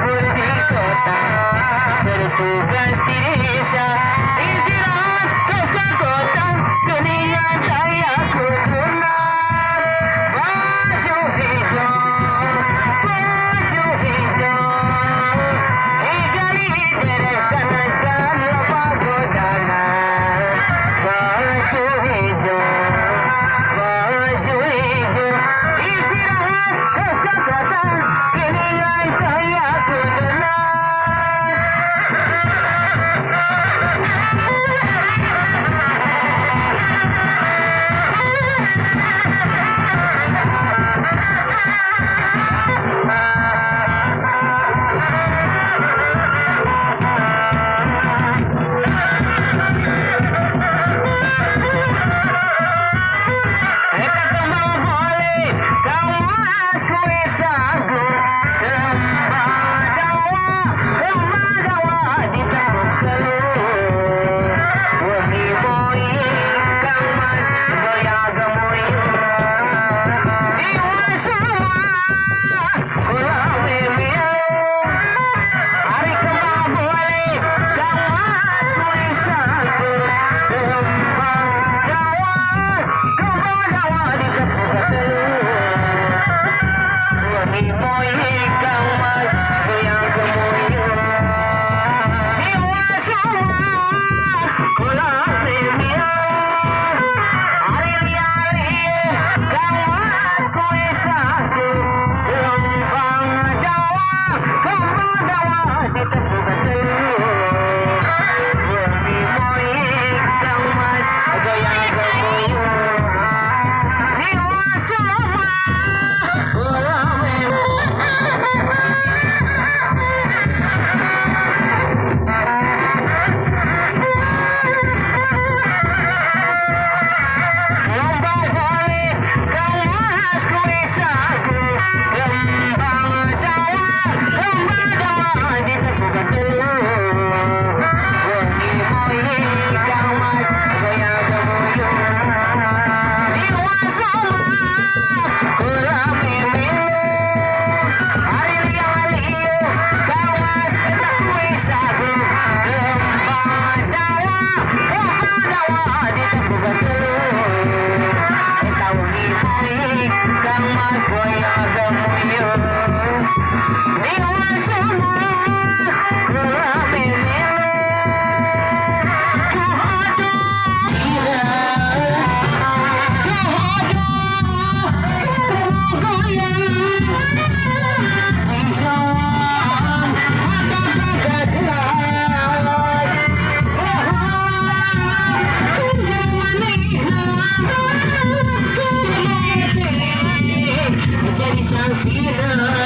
libur di kota, bertugas di desa, istirahat terus ke kota, keningan kayak kutunan. Baju hijau, baju hijau, igali deresan jalan pagodana. Baju hijau, baju hijau, istirahat terus ke kota, keningan kayak kutunan. Eta kembang boleh, kawas kue sagu, kembang dawa di tengah telur. Wemi boy, kang mas goyang gemoyong, iwa sama kula memilih. Hari kembang boleh, kawas kue sagu, kembang dawa di tengah telur. Wemi boy, kang mas goyang gemoyong, iwa sama kula memilih. Hari liari, kang mas kue sagu, kembang dawa di tengah telur. Wemi boy, kang mas goyang gemoyong, iwa sama kula lomba boleh, kawas kue sagu, kembang dawa di tengah telur. Wemi boy, kang mas goyang gemoyong, iwa sama kula memilih. Hari liali, kawas tetap kue sagu, kembang dawa di tengah telur. Eta wemi boy, kang mas goyang gemoyong, iwa sama kula memilih. Jadi saksinya